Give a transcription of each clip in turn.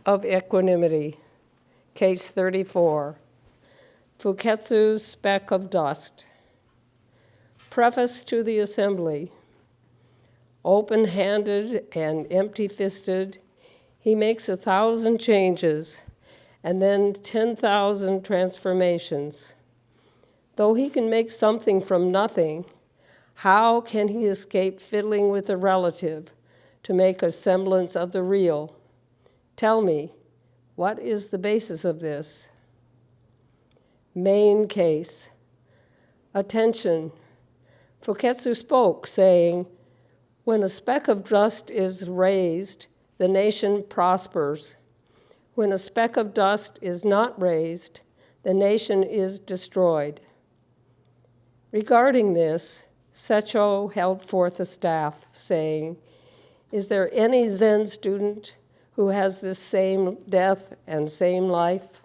of Equanimity, Case 34, Fuketsu's Speck of Dust. Preface to the Assembly. Open-handed and empty-fisted, he makes 1,000 changes and then 10,000 transformations. Though he can make something from nothing, how can he escape fiddling with the relative to make a semblance of the real? Tell me, what is the basis of this? Main case. Attention. Fuketsu spoke, saying, when a speck of dust is raised, the nation prospers. When a speck of dust is not raised, the nation is destroyed. Regarding this, Secho held forth a staff, saying, is there any Zen student who has this same death and same life?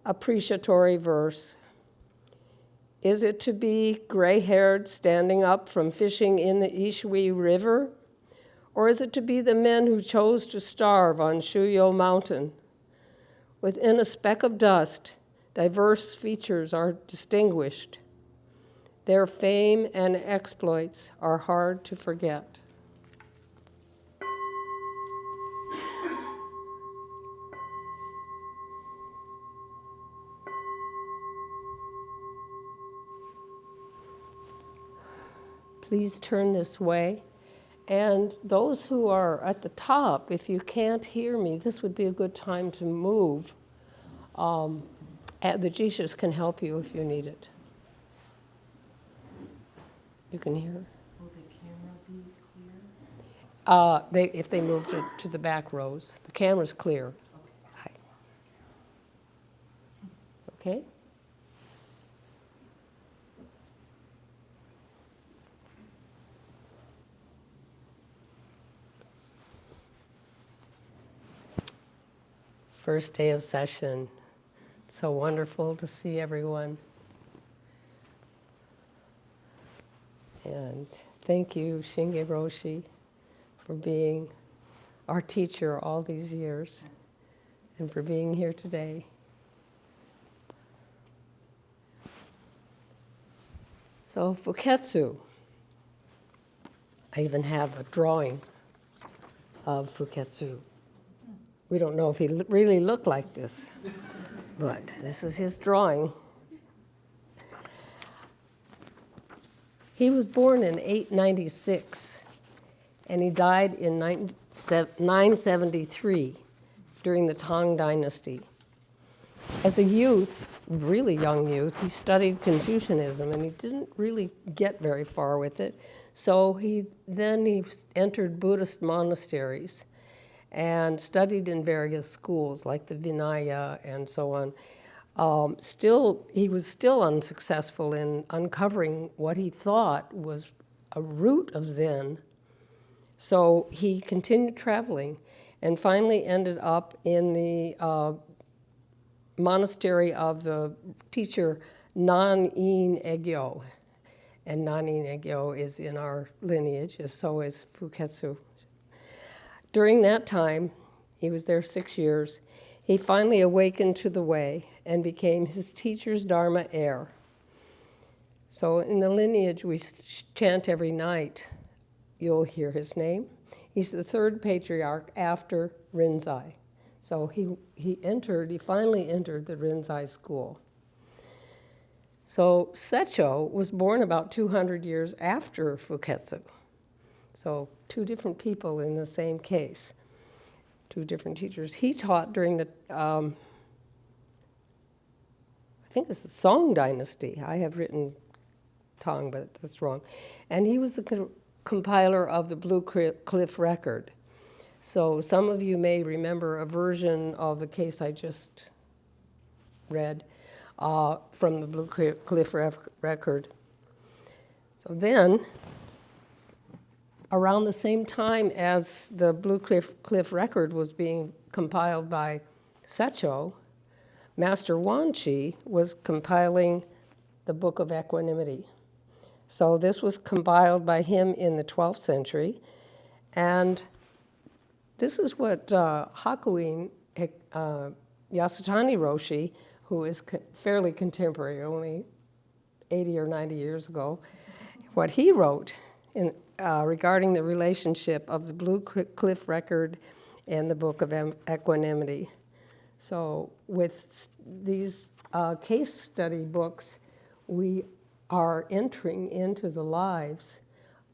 Appreciatory verse. Is it to be gray-haired standing up from fishing in the Ishui River? Or is it to be the men who chose to starve on Shuyo Mountain? Within a speck of dust, diverse features are distinguished. Their fame and exploits are hard to forget. Please turn this way. And those who are at the top, if you can't hear me, this would be a good time to move. The Jishas can help you if you need it. You can hear. Will the camera be clear? If they move to the back rows. The camera's clear. Okay. Hi. Okay? First day of session. It's so wonderful to see everyone. And thank you, Shinge Roshi, for being our teacher all these years and for being here today. So Fuketsu, I even have a drawing of Fuketsu. We don't know if he really looked like this, but this is his drawing. He was born in 896, and he died in 973 during the Tang Dynasty. As a youth, really young youth, he studied Confucianism, and he didn't really get very far with it. So he entered Buddhist monasteries and studied in various schools like the Vinaya and so on. He was still unsuccessful in uncovering what he thought was a root of Zen. So he continued traveling and finally ended up in the monastery of the teacher Nan-in Egyo. And Nan-in Egyo is in our lineage, as so is Fuketsu. During that time, he was there 6 years, he finally awakened to the way and became his teacher's Dharma heir. So in the lineage, we chant every night. You'll hear his name. He's the third patriarch after Rinzai. So he finally entered the Rinzai school. So Secho was born about 200 years after Fuketsu. So two different people in the same case, two different teachers. He taught during the, I think it's the Song Dynasty. I have written Tang, but that's wrong. And he was the compiler of the Blue Cliff Record. So some of you may remember a version of the case I just read from the Blue Cliff Record. So then, around the same time as the Blue Cliff Record was being compiled by Secho, Master Wanchi was compiling the Book of Equanimity. So this was compiled by him in the 12th century, and This is what Hakuin Yasutani Roshi, who is fairly contemporary, only 80 or 90 years ago, what he wrote in, regarding the relationship of the Blue Cliff Record and the Book of Equanimity. So with these case study books, we are entering into the lives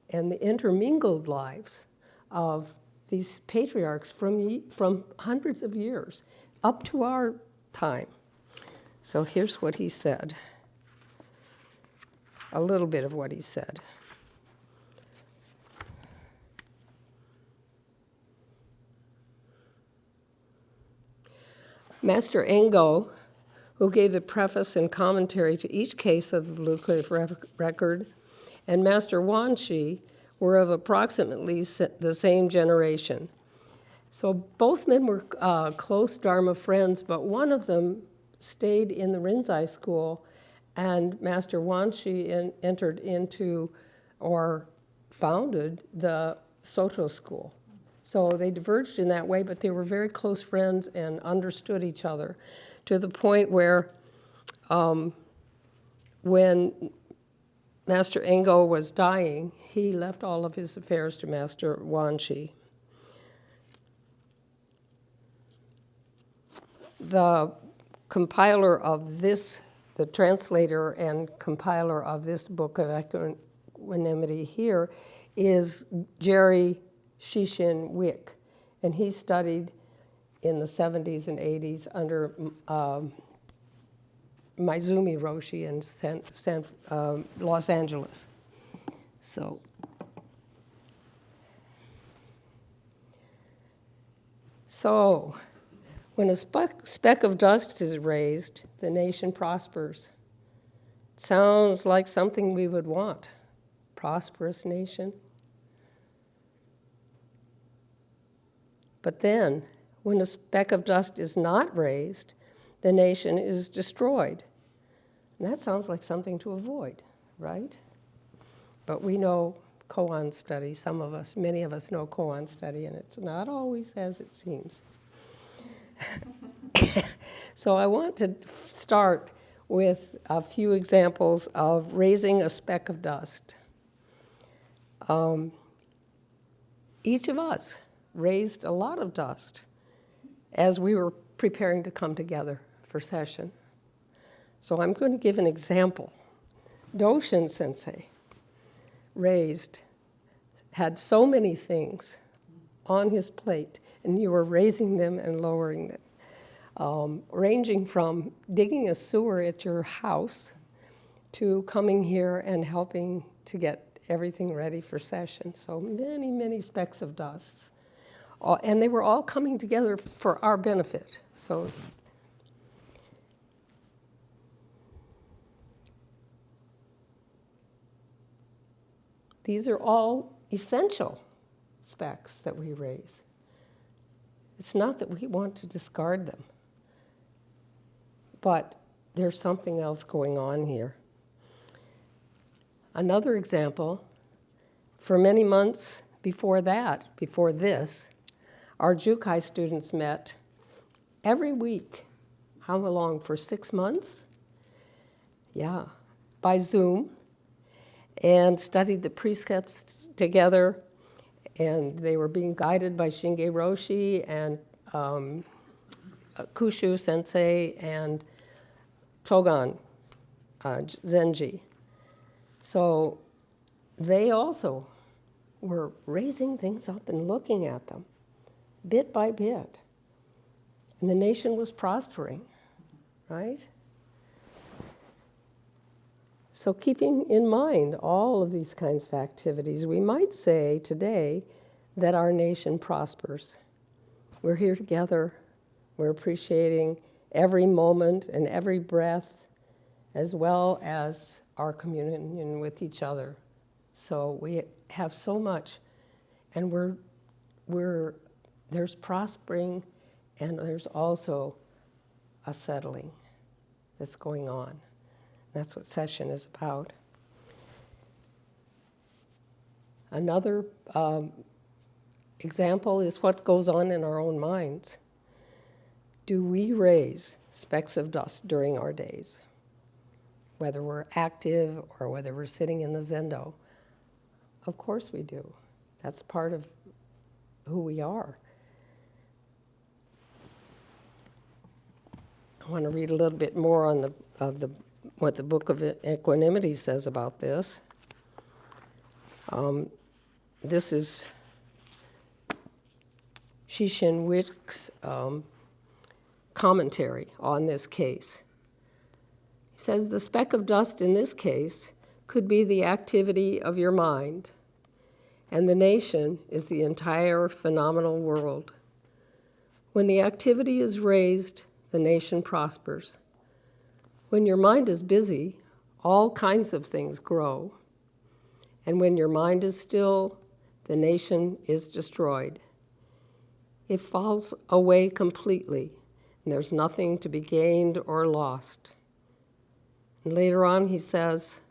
and the intermingled lives of these patriarchs from hundreds of years up to our time. So here's what he said, a little bit of what he said. Master Engo, who gave the preface and commentary to each case of the Blue Cliff Record, and Master Wanshi were of approximately the same generation. So both men were close Dharma friends, but one of them stayed in the Rinzai school, and Master Wanshi entered into or founded the Soto school. So they diverged in that way, but they were very close friends and understood each other to the point where when Master Engo was dying, he left all of his affairs to Master Wanshi. The compiler of this, the translator and compiler of this book of equanimity here is Jerry Shishin Wick, and he studied in the 70s and 80s under Maizumi Roshi in Los Angeles. So when a speck of dust is raised, the nation prospers. It sounds like something we would want. Prosperous nation. But then, when a speck of dust is not raised, the nation is destroyed. And that sounds like something to avoid, right? But we know koan study, many of us know koan study, and it's not always as it seems. So I want to start with a few examples of raising a speck of dust. Each of us raised a lot of dust as we were preparing to come together for session. So I'm going to give an example. Doshin Sensei had so many things on his plate, and you were raising them and lowering them, ranging from digging a sewer at your house to coming here and helping to get everything ready for session. So many, many specks of dust. And they were all coming together for our benefit. So these are all essential specks that we raise. It's not that we want to discard them, but there's something else going on here. Another example, for many months before this, our Jukai students met every week. How long? For 6 months? Yeah, by Zoom, and studied the precepts together, and they were being guided by Shinge Roshi and Kushu Sensei and Togan Zenji. So they also were raising things up and looking at them bit by bit. And the nation was prospering, right? So keeping in mind all of these kinds of activities, we might say today that our nation prospers. We're here together. We're appreciating every moment and every breath, as well as our communion with each other. So we have so much, and there's prospering, and there's also a settling that's going on. That's what session is about. Another example is what goes on in our own minds. Do we raise specks of dust during our days? Whether we're active or whether we're sitting in the zendo. Of course we do. That's part of who we are. I want to read a little bit more on what the Book of Equanimity says about this. This is Shishin Wick's commentary on this case. He says, the speck of dust in this case could be the activity of your mind, and the nation is the entire phenomenal world. When the activity is raised, the nation prospers. When your mind is busy, all kinds of things grow. And when your mind is still, the nation is destroyed. It falls away completely, and there's nothing to be gained or lost. And later on, he says,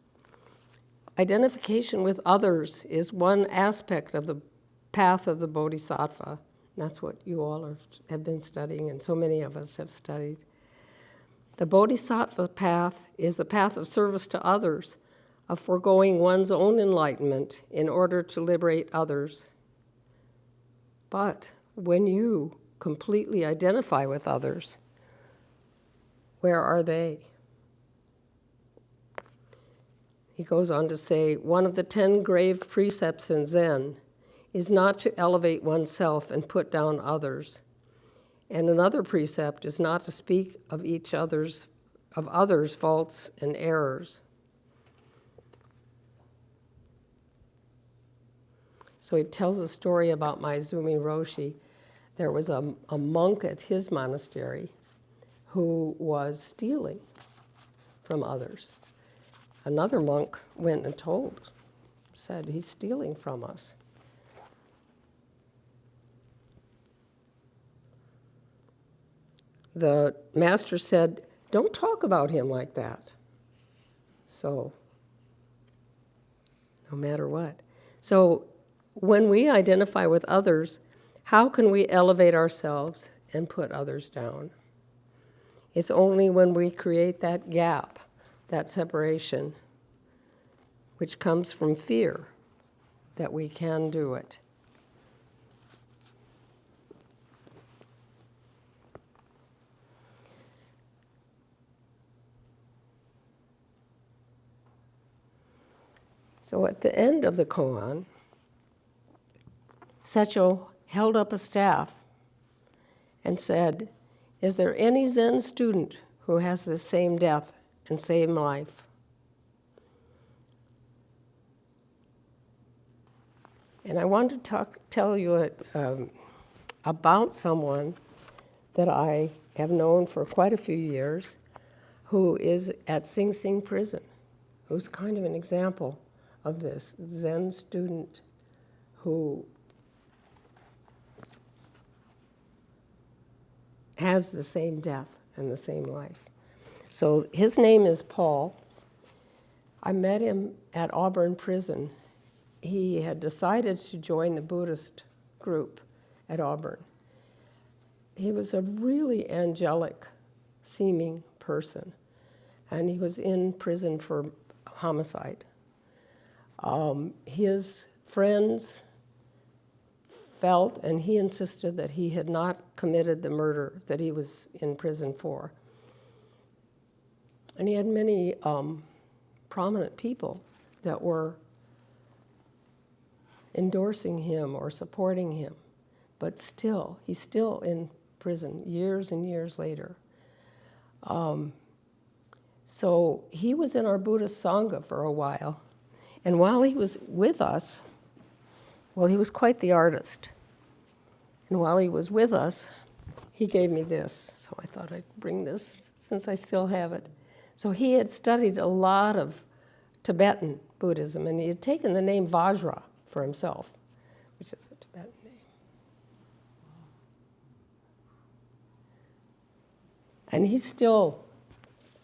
identification with others is one aspect of the path of the Bodhisattva. That's what you all have been studying, and so many of us have studied. The Bodhisattva path is the path of service to others, of foregoing one's own enlightenment in order to liberate others. But when you completely identify with others, where are they? He goes on to say, one of the 10 grave precepts in Zen is not to elevate oneself and put down others. And another precept is not to speak of others' faults and errors. So he tells a story about Maizumi Roshi. There was a monk at his monastery who was stealing from others. Another monk went and said, he's stealing from us. The master said, don't talk about him like that. So, no matter what. So, when we identify with others, how can we elevate ourselves and put others down? It's only when we create that gap, that separation, which comes from fear, that we can do it. So at the end of the koan, Secho held up a staff and said, is there any Zen student who has the same death and same life? And I want to tell you about someone that I have known for quite a few years who is at Sing Sing prison, who's kind of an example of this Zen student who has the same death and the same life. So his name is Paul. I met him at Auburn Prison. He had decided to join the Buddhist group at Auburn. He was a really angelic seeming person, and he was in prison for homicide. His friends felt, and he insisted, that he had not committed the murder that he was in prison for. And he had many prominent people that were endorsing him or supporting him, but still, he's still in prison years and years later. So he was in our Buddhist Sangha for a while, and while he was with us, well, he was quite the artist. And while he was with us, he gave me this. So I thought I'd bring this since I still have it. So he had studied a lot of Tibetan Buddhism, and he had taken the name Vajra for himself, which is a Tibetan name. And he's still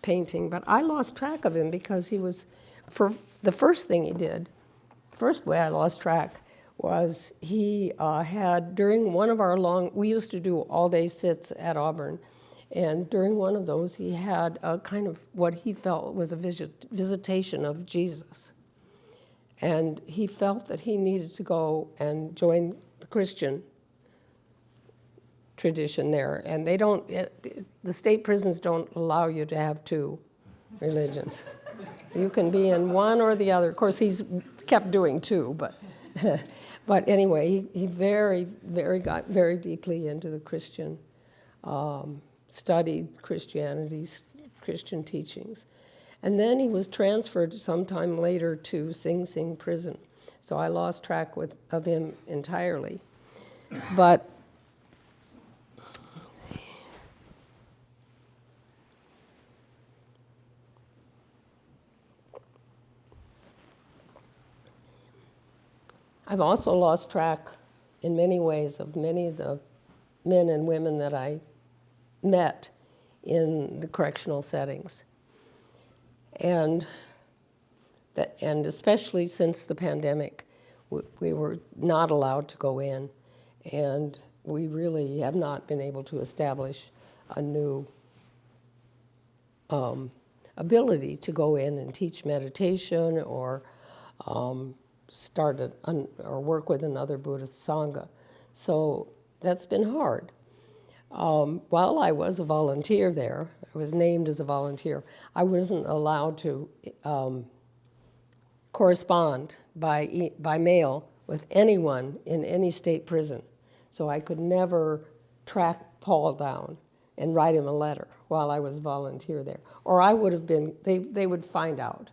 painting, but I lost track of him because he was, for the first thing he did, first way I lost track was he had, during one of our we used to do all-day sits at Auburn, and during one of those he had a kind of what he felt was a visitation of Jesus. And he felt that he needed to go and join the Christian tradition there. And they don't, the state prisons don't allow you to have two religions. You can be in one or the other. Of course, he's kept doing two, but but anyway, he got very deeply into the Christian, studied Christianity, Christian teachings. And then he was transferred sometime later to Sing Sing prison. So I lost track of him entirely. But I've also lost track in many ways of many of the men and women that I met in the correctional settings. And especially since the pandemic, we were not allowed to go in, and we really have not been able to establish a new ability to go in and teach meditation or or work with another Buddhist Sangha. So that's been hard. While I was a volunteer there, I was named as a volunteer, I wasn't allowed to correspond by mail with anyone in any state prison. So I could never track Paul down and write him a letter while I was a volunteer there. Or I would have been, they would find out,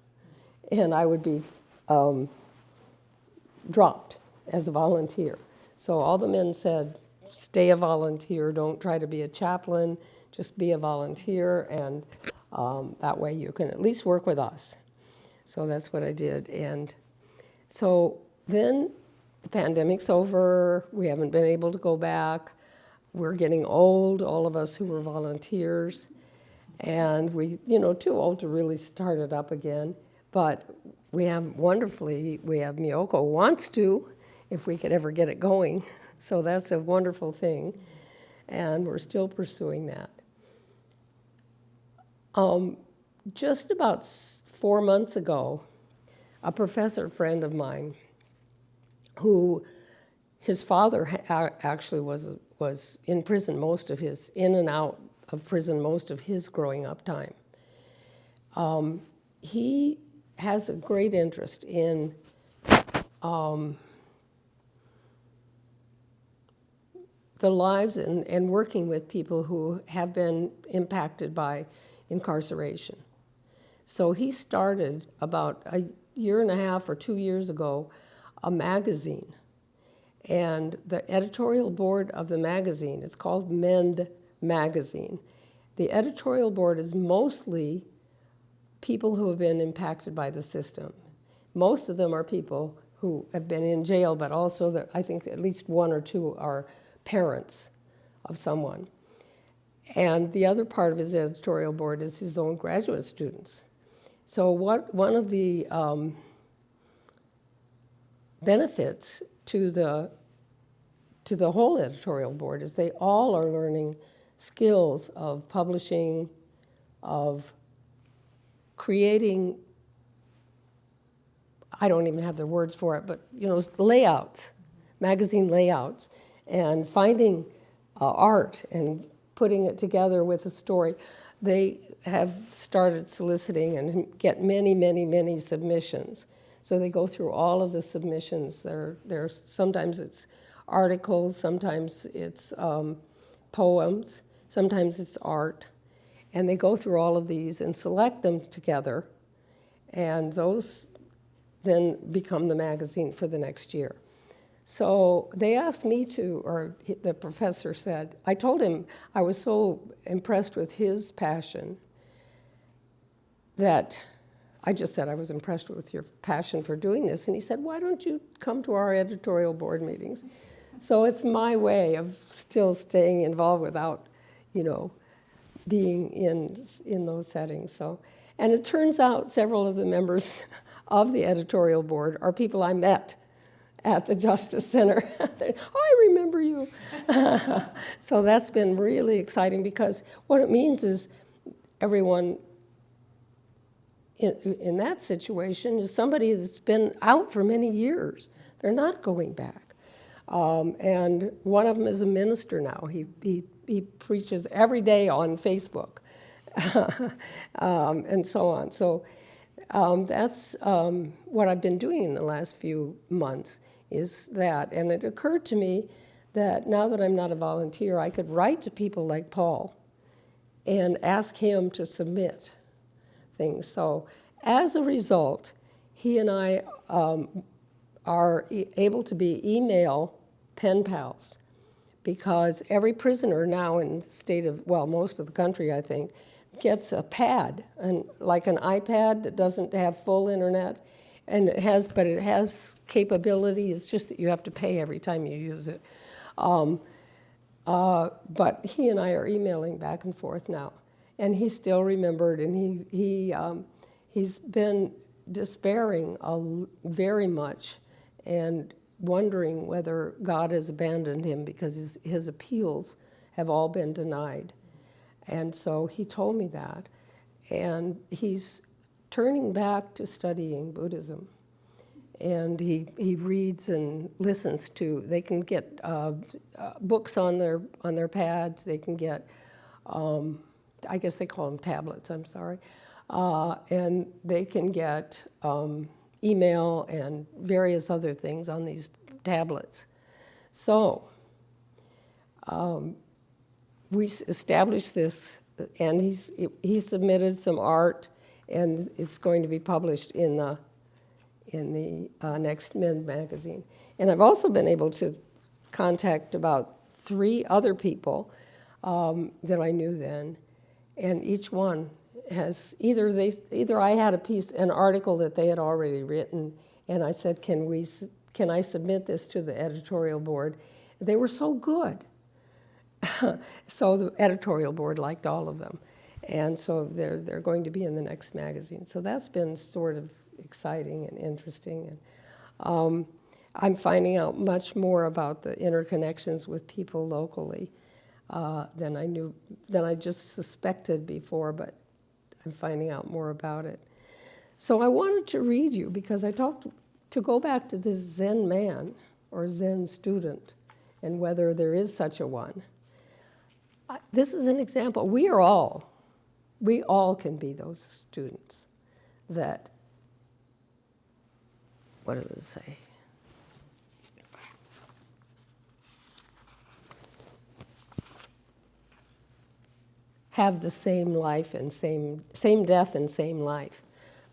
and I would be dropped as a volunteer. So all the men said, stay a volunteer, don't try to be a chaplain, just be a volunteer, and that way you can at least work with us. So that's what I did. And so then the pandemic's over, we haven't been able to go back, we're getting old, all of us who were volunteers, and we, too old to really start it up again. But we have Miyoko wants to, if we could ever get it going. So that's a wonderful thing, and we're still pursuing that. Just about 4 months ago, a professor friend of mine, who his father actually was in prison in and out of prison most of his growing up time. He has a great interest in the lives and working with people who have been impacted by incarceration. So he started about a year and a half or 2 years ago a magazine. And the editorial board of the magazine, it's called Mend Magazine. The editorial board is mostly people who have been impacted by the system. Most of them are people who have been in jail, but also I think at least one or two are parents of someone. And the other part of his editorial board is his own graduate students. So one of the benefits to the whole editorial board is they all are learning skills of publishing, of creating, I don't even have the words for it, but layouts, magazine layouts, and finding art and putting it together with a story. They have started soliciting and get many, many, many submissions. So they go through all of the submissions. There's sometimes it's articles, sometimes it's poems, sometimes it's art. And they go through all of these and select them together, and those then become the magazine for the next year. So they asked me or the professor said, I told him I was so impressed with his passion that I just said I was impressed with your passion for doing this. And he said, why don't you come to our editorial board meetings? So it's my way of still staying involved without, being in those settings. So, and it turns out several of the members of the editorial board are people I met at the Justice Center. Oh, I remember you. So that's been really exciting because what it means is everyone in that situation is somebody that's been out for many years. They're not going back. And one of them is a minister now. He preaches every day on Facebook and so on. So that's what I've been doing in the last few months is that. And it occurred to me that now that I'm not a volunteer, I could write to people like Paul and ask him to submit things. So as a result, he and I are able to be email pen pals because every prisoner now in the state of, well, most of the country, I think, gets a pad, and like an iPad that doesn't have full internet, and it has capability. It's just that you have to pay every time you use it. But he and I are emailing back and forth now, and he still remembered, and he's been despairing very much, and wondering whether God has abandoned him because his appeals have all been denied. And so he told me that. And he's turning back to studying Buddhism. And he reads and listens to, they can get books on their pads, they can get, I guess they call them tablets, I'm sorry. And they can get email and various other things on these tablets. So we established this, and he submitted some art, and it's going to be published in the next Mend magazine. And I've also been able to contact about 3 other people that I knew then, and each one has either I had an article that they had already written, and I said, can I submit this to the editorial board? They were so good. So the editorial board liked all of them. And so they're going to be in the next magazine. So that's been sort of exciting and interesting. And I'm finding out much more about the interconnections with people locally than I just suspected before, but I'm finding out more about it. So I wanted to read you because I talked to go back to this Zen man or Zen student and whether there is such a one. This is an example. We all can be those students that, what does it say? Have the same life and same death and same life.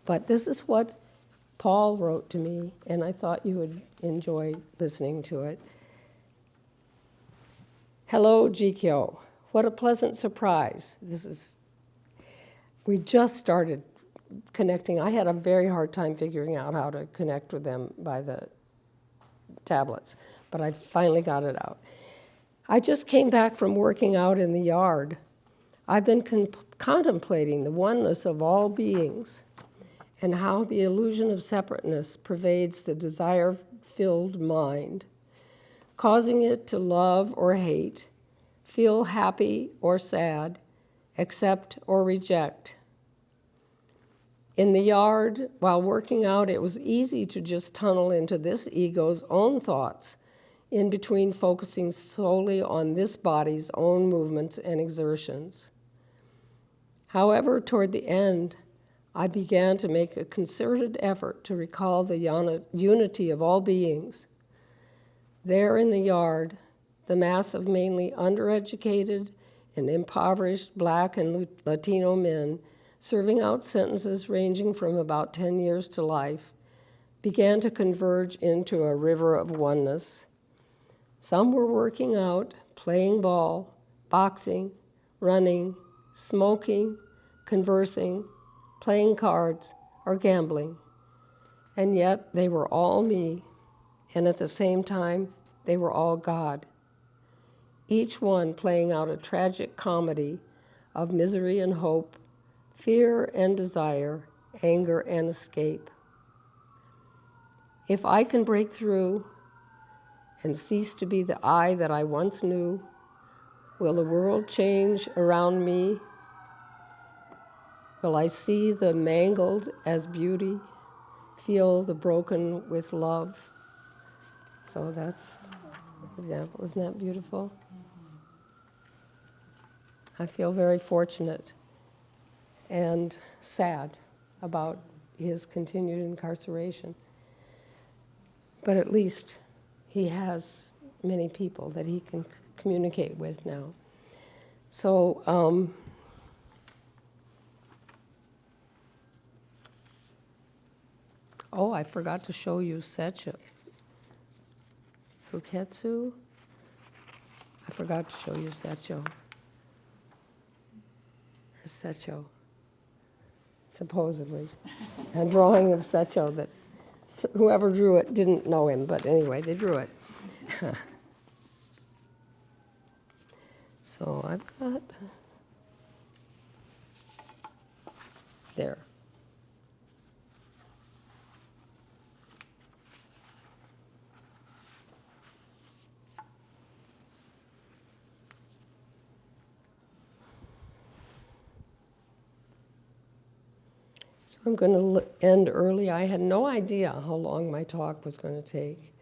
But this is what Paul wrote to me, and I thought you would enjoy listening to it. Hello, Jikyo. What a pleasant surprise. We just started connecting. I had a very hard time figuring out how to connect with them by the tablets, but I finally got it out. I just came back from working out in the yard. I've been contemplating the oneness of all beings and how the illusion of separateness pervades the desire-filled mind, causing it to love or hate, feel happy or sad, accept or reject. In the yard, while working out, it was easy to just tunnel into this ego's own thoughts, in between focusing solely on this body's own movements and exertions. However, toward the end, I began to make a concerted effort to recall the unity of all beings. There in the yard, the mass of mainly undereducated and impoverished Black and Latino men serving out sentences ranging from about 10 years to life began to converge into a river of oneness. Some were working out, playing ball, boxing, running, smoking, conversing, playing cards, or gambling. And yet they were all me, and at the same time, they were all God. Each one playing out a tragic comedy of misery and hope, fear and desire, anger and escape. If I can break through, and cease to be the I that I once knew? Will the world change around me? Will I see the mangled as beauty, feel the broken with love? So that's an example. Isn't that beautiful? I feel very fortunate and sad about his continued incarceration. But at least he has many people that he can communicate with now. So, oh, I forgot to show you Secho. Fuketsu? I forgot to show you Secho. Or Secho, supposedly. A drawing of Secho that whoever drew it didn't know him, but anyway, they drew it. So I've got, there. So I'm going to end early. I had no idea how long my talk was going to take.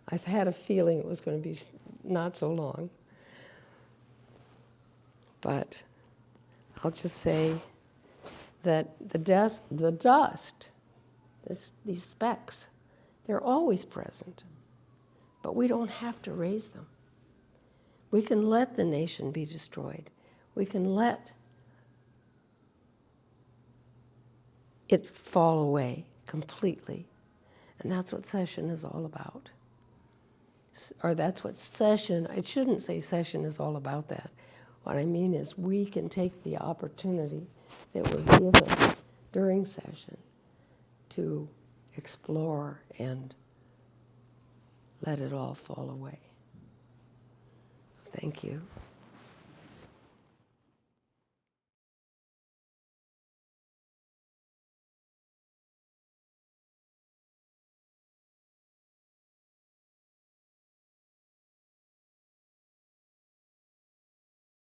I've had a feeling it was going to be not so long. But I'll just say that the dust, these specks, they're always present. But we don't have to raise them. We can let the nation be destroyed. We can let it fall away completely. And that's what session is all about. Or that's what session, I shouldn't say session is all about that. What I mean is we can take the opportunity that we're given during session to explore and let it all fall away. Thank you.